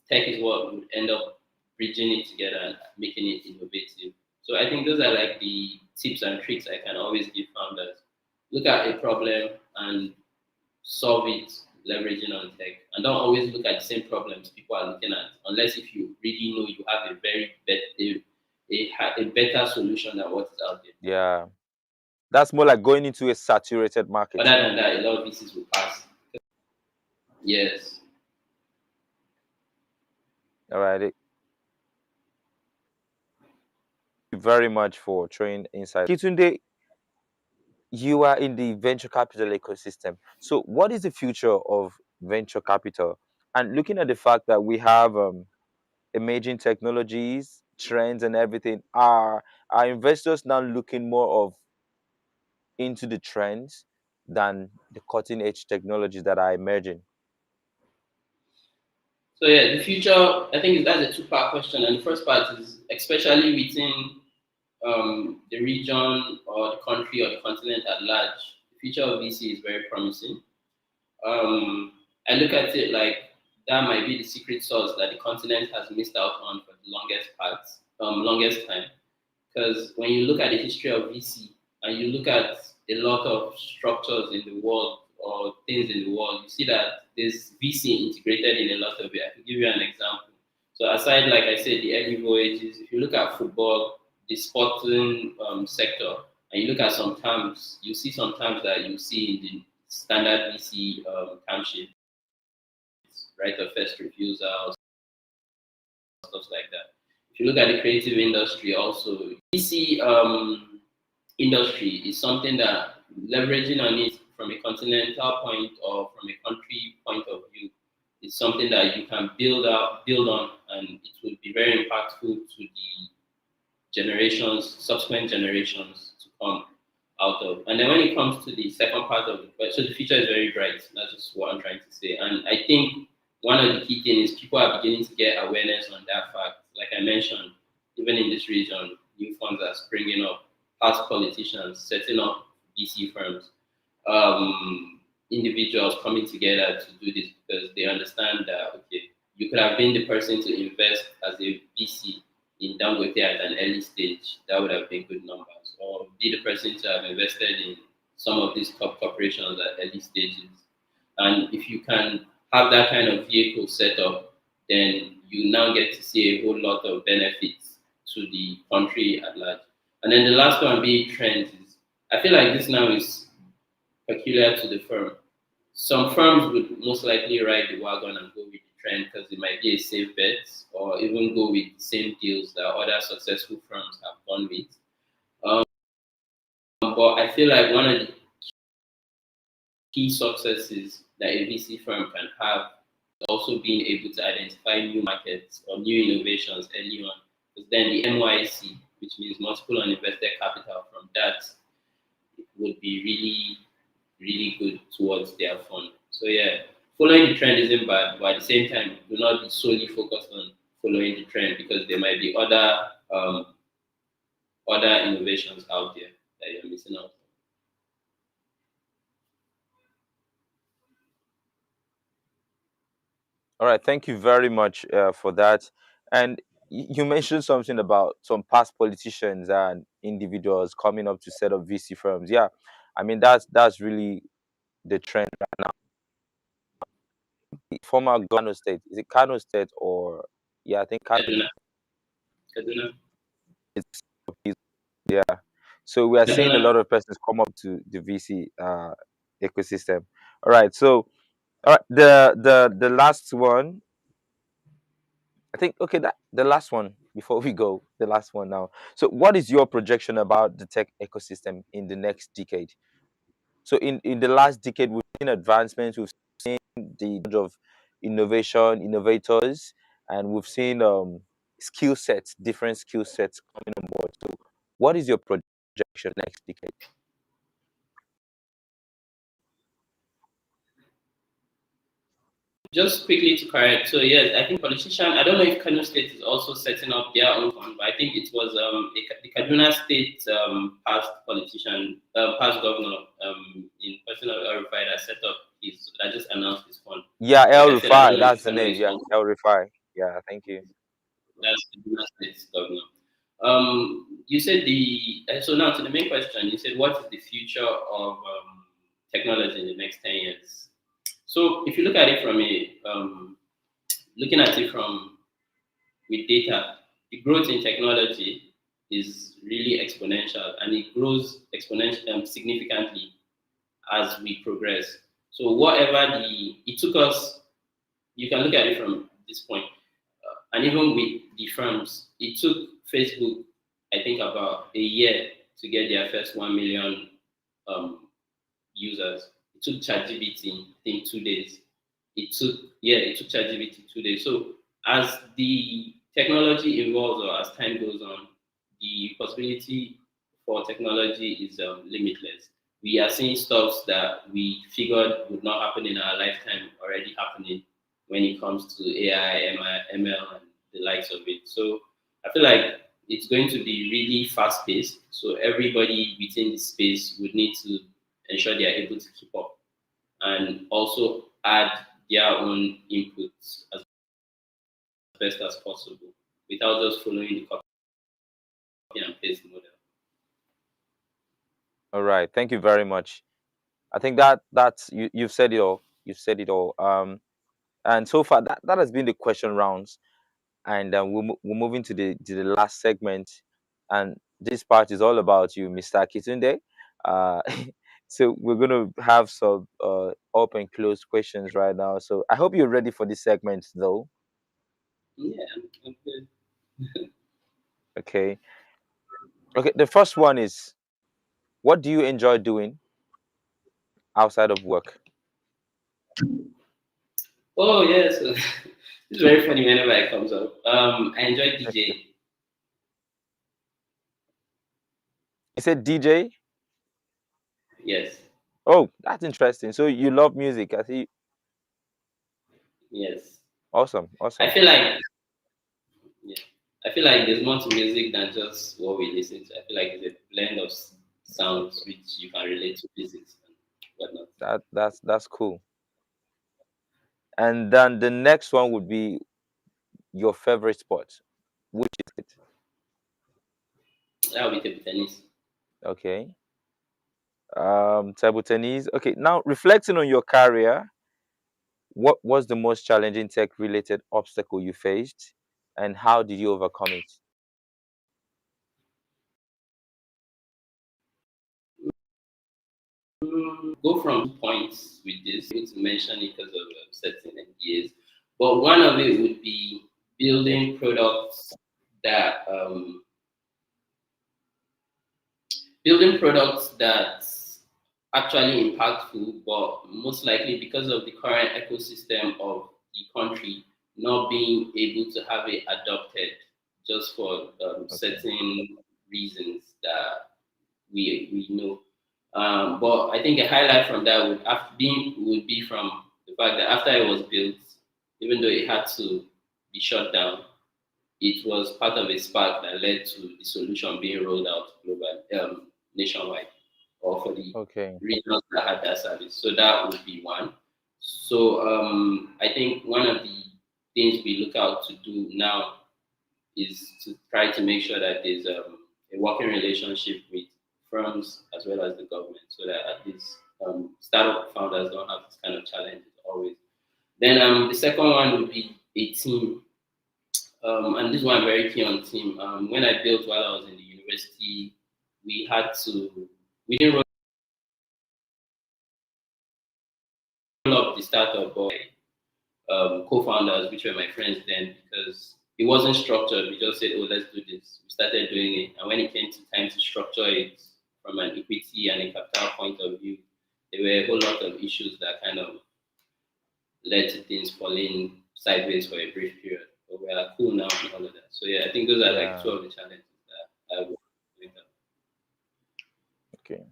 Tech is what would end up bridging it together and making it innovative. So I think those are like the tips and tricks I can always give founders. Look at a problem and solve it leveraging on tech, and don't always look at the same problems people are looking at unless if you really know you have a very a better solution than what is out there. yeah, that's more like going into a saturated market. Other than that, a lot of VCs will pass. Yes. All right. Thank you very much for throwing insight. Kitunde, you are in the venture capital ecosystem. So, what is the future of venture capital? And looking at the fact that we have emerging technologies, trends, and everything, are investors now looking more of into the trends than the cutting edge technologies that are emerging? So yeah, the future. I think that's a two-part question, and the first part is especially within the region or the country or the continent at large. The future of VC is very promising. I look at it like that might be the secret sauce that the continent has missed out on for the longest time. Because when you look at the history of VC and you look at a lot of structures in the world or things in the world, you see that there's VC integrated in a lot of it. I can give you an example. So aside, like I said, the early voyages, if you look at football, the sporting sector, and you look at some terms, you see some terms that you see in the standard VC term sheet, right of first refusal, stuff like that. If you look at the creative industry, also VC industry is something that leveraging on it from a continental point or from a country point of view is something that you can build on, and it will be very impactful to the subsequent generations to come out of. And then when it comes to the second part of the question, so the future is very bright. That's just what I'm trying to say. And I think one of the key things is people are beginning to get awareness on that fact. Like I mentioned, even in this region, new funds are springing up, past politicians setting up VC firms, individuals coming together to do this because they understand that, okay, you could have been the person to invest as a VC in Dangote at an early stage. That would have been good numbers. Or be the person to have invested in some of these top corporations at early stages. And if you can have that kind of vehicle set up, then you now get to see a whole lot of benefits to the country at large. And then the last one being trends is I feel like this now is peculiar to the firm. Some firms would most likely ride the wagon and go with the trend because it might be a safe bet, or even go with the same deals that other successful firms have gone with. Um, but I feel like one of the key successes that a VC firm can have is also being able to identify new markets or new innovations early on. Because then the MYC, which means multiple uninvested capital from that, would be really really good towards their fund. So yeah, following the trend isn't bad, but at the same time, do not be solely focused on following the trend because there might be other innovations out there that you're missing out on. All right, thank you very much for that. And you mentioned something about some past politicians and individuals coming up to set up VC firms. Yeah, I mean that's really the trend right now. The former Kano State, is it Kano State or yeah, I think Kano Kaduna, Kaduna, State. Yeah. So we are seeing a Kaduna. lot of persons come up to the VC ecosystem. All right. So all right, the last one, I think okay, that the last one before we go, the last one now. So what is your projection about the tech ecosystem in the next decade? So in the last decade we've seen advancements, we've seen the bunch of innovators, and we've seen skill sets, different skill sets coming on board. So what is your projection next decade? Just quickly to correct, so yes, I think politician. I don't know if Kano State is also setting up their own fund, but I think it was the Kaduna State past politician, past governor in person of El Rufai that set up his that just announced his fund. Yeah, Like El I said, I don't Rufai, know if that's the Kano name. is Yeah, also El Rufai. Yeah, thank you. that's Kaduna State governor. You said so now to the main question. You said what is the future of technology in the next 10 years? So if you look at it from a looking at it from with data, the growth in technology is really exponential and it grows exponentially significantly as we progress. So whatever it took us, you can look at it from this point, and even with the firms, it took Facebook, I think, about a year to get their first 1 million um, users. It took ChatGPT, I think, 2 days. It took ChatGPT 2 days. So as the technology evolves or as time goes on, the possibility for technology is limitless. We are seeing stuff that we figured would not happen in our lifetime already happening when it comes to AI, ML, and the likes of it. So I feel like it's going to be really fast paced. So everybody within the space would need to ensure they are able to keep up and also add their own inputs as best as possible without just following the copy and paste model. All right, thank you very much. I think that's you've said it all. You've said it all. And so far that has been the question rounds, and we're moving to the last segment, and this part is all about you, Mr. Akitunde. Uh, so we're gonna have some open close questions right now. So I hope you're ready for this segment, though. Yeah, okay. Okay. Okay. The first one is, what do you enjoy doing outside of work? Oh, yes. It's very funny whenever it comes up. I enjoy DJ. You said DJ. Yes, Oh, that's interesting. So you love music. I see. yes. Awesome. I Awesome. feel like, yeah, I feel like there's more to music than just what we listen to. I feel like it's a blend of sounds which you can relate to physics and whatnot. That's cool. And then the next one would be your favorite sport. Which is it? That would be table tennis. Okay. Table tennis. Okay. Now reflecting on your career, what was the most challenging tech related obstacle you faced, and how did you overcome it? Go from points with this, able to mention it because of certain ideas. But one of it would be building products that that's actually impactful, but most likely because of the current ecosystem of the country not being able to have it adopted just for Okay. certain reasons that we know. But I think a highlight from that would be from the fact that after it was built, even though it had to be shut down, it was part of a spark that led to the solution being rolled out nationwide, or for the Okay. regions that had that service. So that would be one. So I think one of the things we look out to do now is to try to make sure that there's a working relationship with firms as well as the government, so that at least startup founders don't have this kind of challenges always. Then the second one would be a team, and this one I'm very keen on team. When I built while I was in the university, we didn't roll up the startup, but co-founders, which were my friends then, because it wasn't structured. We just said, "Oh, let's do this." We started doing it, and when it came to time to structure it from an equity and a capital point of view, there were a whole lot of issues that kind of led to things falling sideways for a brief period. But we are cool now and all of that. So yeah, I think those are like two Yeah. of the challenges that I would bring up. Okay.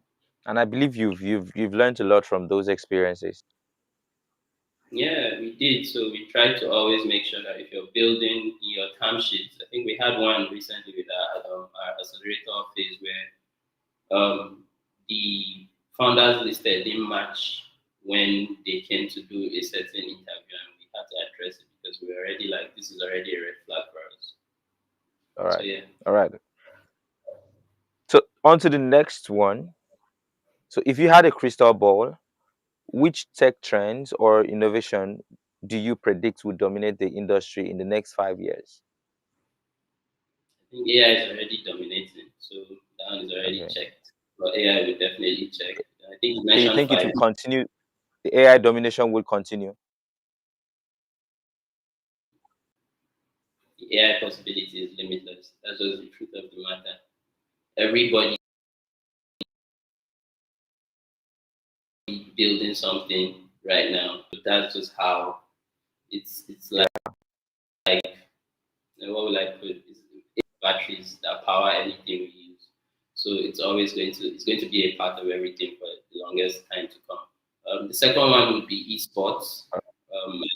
And I believe you've learned a lot from those experiences. Yeah, we did. So we tried to always make sure that if you're building in your term sheets, I think we had one recently with our accelerator phase where the founders listed didn't match when they came to do a certain interview, and we had to address it because we were already like, this is already a red flag for us. All So right. yeah. All right. So on to the next one. So if you had a crystal ball, which tech trends or innovation do you predict will dominate the industry in the next 5 years? I think AI is already dominating, so that one is already Okay. checked. But AI will definitely check. I think you So you mentioned think it will five. continue? The AI domination will continue. The AI possibility is limitless. That's just the truth of the matter. Everybody building something right now. But that's just how it's Yeah. like what will I put? It's batteries that power anything we use. So it's going to be a part of everything for the longest time to come. The second one would be esports. I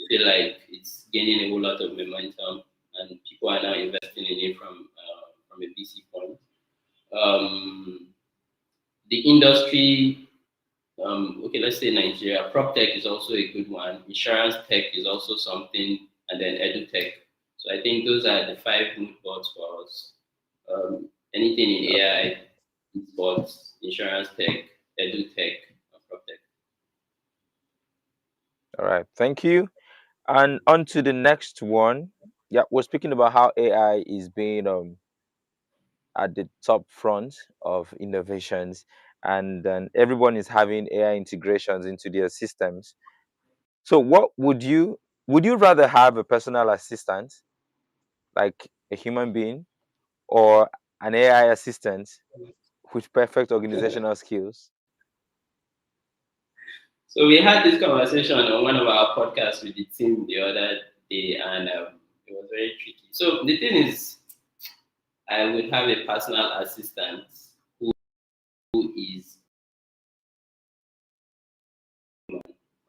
feel like it's gaining a whole lot of momentum, and people are now investing in it from a VC point. Um, the industry, okay, let's say Nigeria, prop tech is also a good one. Insurance tech is also something, and then edu tech. So I think those are the five mood boards for us. Anything in AI, sports, insurance tech, edu tech, and prop tech. All right. Thank you. And on to the next one. Yeah, we're speaking about how AI is being at the top front of innovations, and then everyone is having AI integrations into their systems. So, what would you rather have a personal assistant like a human being, or an AI assistant with perfect organizational skills? So we had this conversation on one of our podcasts with the team the other day, and it was very tricky. So the thing is, I would have a personal assistant who is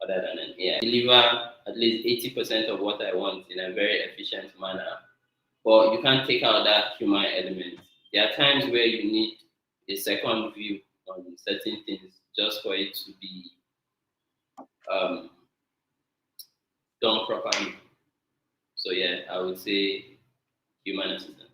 other than an AI. Deliver at least 80% of what I want in a very efficient manner. But you can't take out that human element. There are times where you need a second view on certain things just for it to be um, done properly. So yeah, I would say human assistant.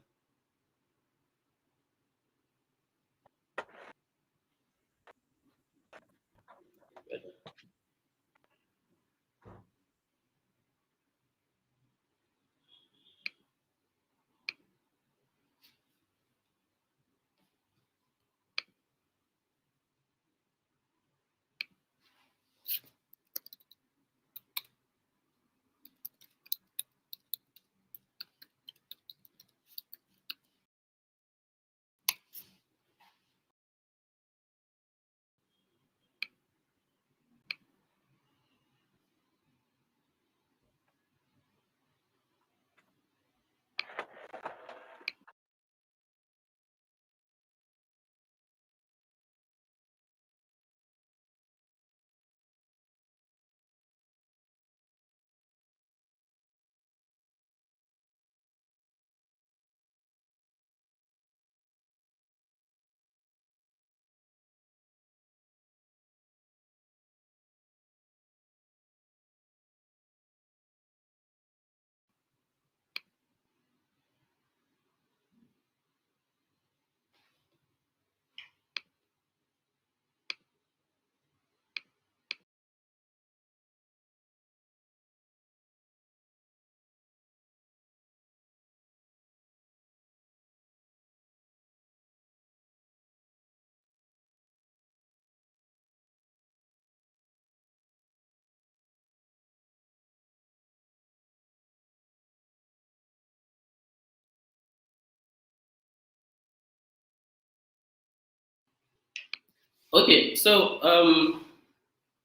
Okay, so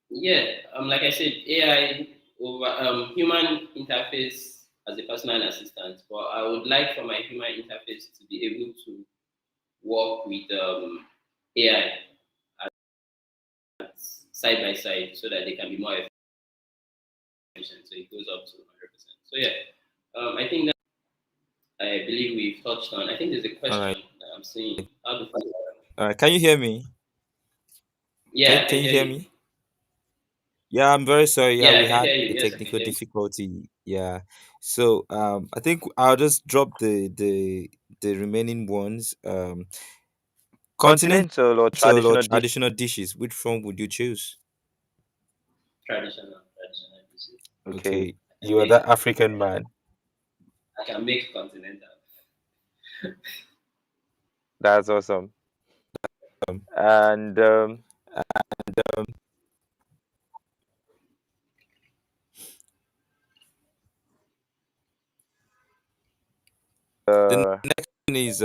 yeah, like I said, AI over human interface as a personal assistant, but I would like for my human interface to be able to work with AI side by side so that they can be more efficient. So it goes up to 100%. So yeah, I think that I believe we've touched on. I think there's a All question right. that I'm seeing. How do All right. Can you hear me? Yeah, I Can can you hear hear you. me? Yeah, I'm very sorry. Yeah, Yeah, we I can had hear you. a Yes, I can technical hear you. difficulty. Yeah. So I think I'll just drop the remaining ones. Continental or Okay. traditional dishes, which one would you choose? Traditional dishes. Okay. I can You are make that African man. I can make continental. That's awesome. Um, And um, the uh, next one is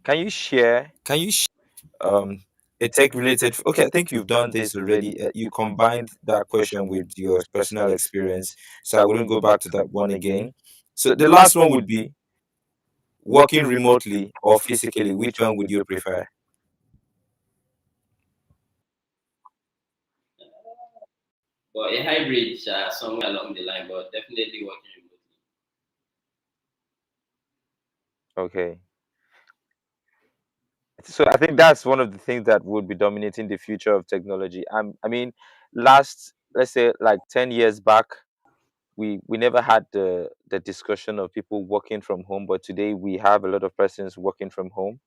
can you share can you um, a a tech tech related related? okay, Okay, I I think think you've you've done done this this already. already. You You combined combined that that question question with with your your personal personal experience, experience, so I so I wouldn't wouldn't go go back back to to that that one one again. again. So So the the last last one one would would be be working working remotely remotely or or physically. physically. Which Which one one would would you you prefer? prefer? But a hybrid somewhere along the line, but definitely working remotely. Okay. So I think that's one of the things that would be dominating the future of technology. I mean, last, let's say, like 10 years back, we never had the discussion of people working from home, but today we have a lot of persons working from home,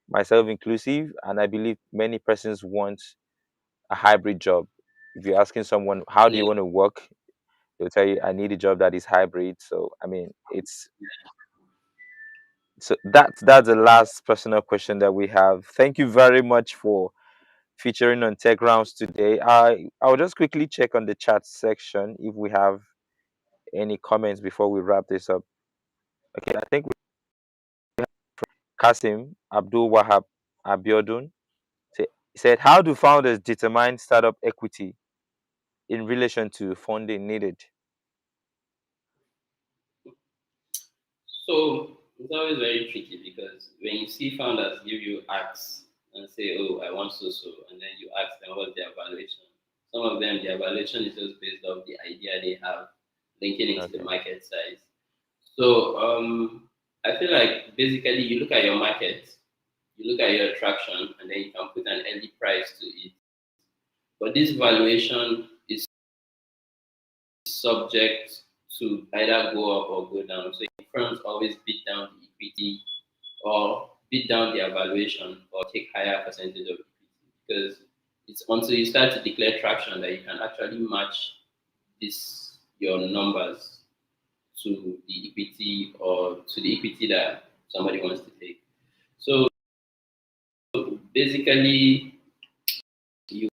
myself inclusive, and I believe many persons want a hybrid job. If you're asking someone how do Yeah. you want to work, they'll tell you I need a job that is hybrid. So I mean, it's so that's the last personal question that we have. Thank you very much for featuring on Tech Rounds today. I'll just quickly check on the chat section if we have any comments before we wrap this up. Okay, I think we Kasim Abdul Wahab Abiodun said, "How do founders determine startup equity in relation to funding needed?" So it's always very tricky because when you see founders give you acts and say, "Oh, I want so," and then you ask them what's their valuation. Some of them, their valuation is just based off the idea they have, linking it to the Okay. market size. So I feel like basically you look at your market, you look at your traction, and then you can put an early price to it. But this valuation is subject to either go up or go down. So firms always beat down the equity or beat down the evaluation or take higher percentage of equity because it's until you start to declare traction that you can actually match this your numbers to the equity or to the equity that somebody wants to take. So basically you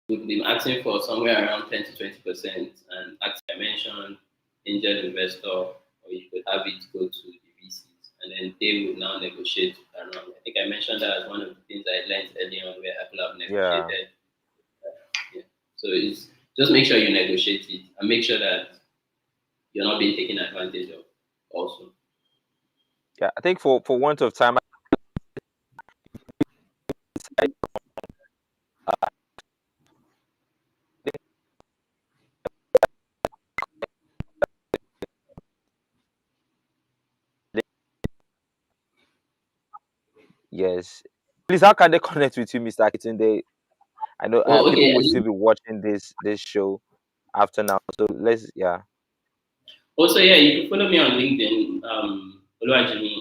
would be asking for somewhere around 10 to 20% and as I mentioned, angel investor, or you could have it go to the VCs and then they would now negotiate around. I think I mentioned that as one of the things I learned early on where Apple have Yeah. negotiated. Yeah. So it's just make sure you negotiate it and make sure that you're not being taken advantage of also. Yeah. I think for want of time, I, yes. Please, how can they connect with you, Mr. Akitunde? I know Oh, people okay. will still be watching this show after now. So let's yeah. Also, yeah, you can follow me on LinkedIn, Oluwajimi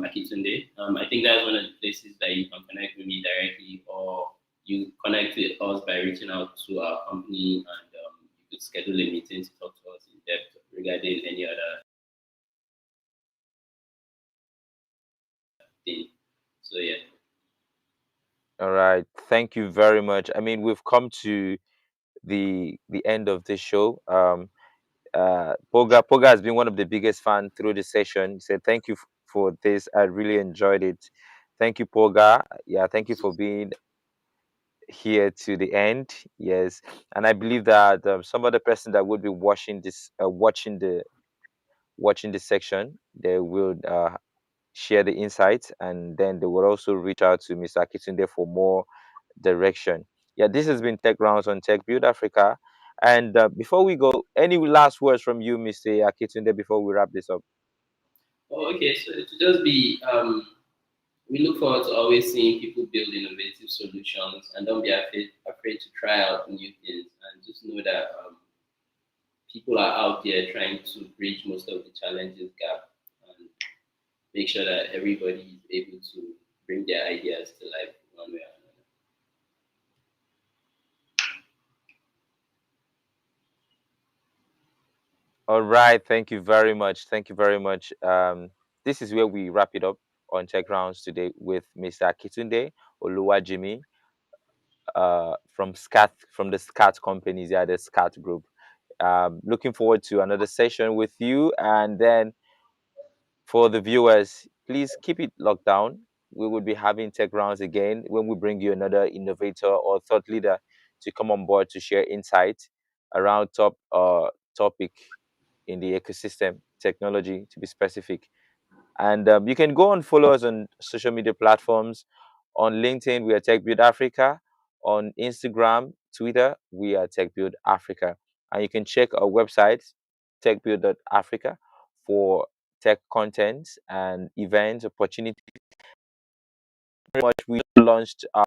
Akitunde. I think that's one of the places that you can connect with me directly, or you connect with us by reaching out to our company, and you could schedule a meeting to talk to us in depth regarding any other thing. So yeah. All right. Thank you very much. I mean, we've come to the end of this show. Poga has been one of the biggest fan through the session. He said, "Thank you for this. I really enjoyed it. Thank you, Poga. Yeah, thank you for being here to the end. Yes, and I believe that some other person that would be watching this, watching this section, they will share the insights, and then they will also reach out to Mr. Akitunde for more direction. Yeah, this has been Tech Rounds on Tech Build Africa. And before we go, any last words from you, Mr. Akitunde, before we wrap this up? Oh, okay, so to just be we look forward to always seeing people build innovative solutions and don't be afraid to try out new things and just know that people are out there trying to bridge most of the challenges gap and make sure that everybody is able to bring their ideas to life one way or another. All right. Thank you very much. Thank you very much. This is where we wrap it up on Tech Rounds today with Mr. Akitunde Oluwajimi from the Scath Companies, yeah, the Scath Group. Looking forward to another session with you. And then for the viewers, please keep it locked down. We will be having tech rounds again when we bring you another innovator or thought leader to come on board to share insight around topic in the ecosystem technology, to be specific. And you can go and follow us on social media platforms. On LinkedIn, we are Tech Build Africa. On Instagram, Twitter, we are Tech Build Africa. And you can check our website, techbuild.africa, for tech content and events opportunities. Very much, we launched our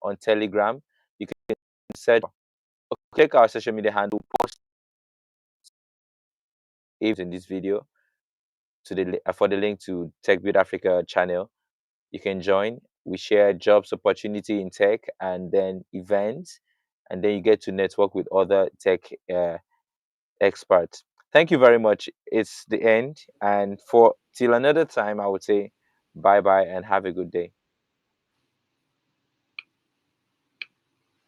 on Telegram. You can search, click our social media handle, post in this video to for the link to Tech Build Africa channel. You can join. We share jobs opportunity in tech and then events, and then you get to network with other tech experts. Thank you very much. It's the end, and for till another time, I would say bye bye and have a good day.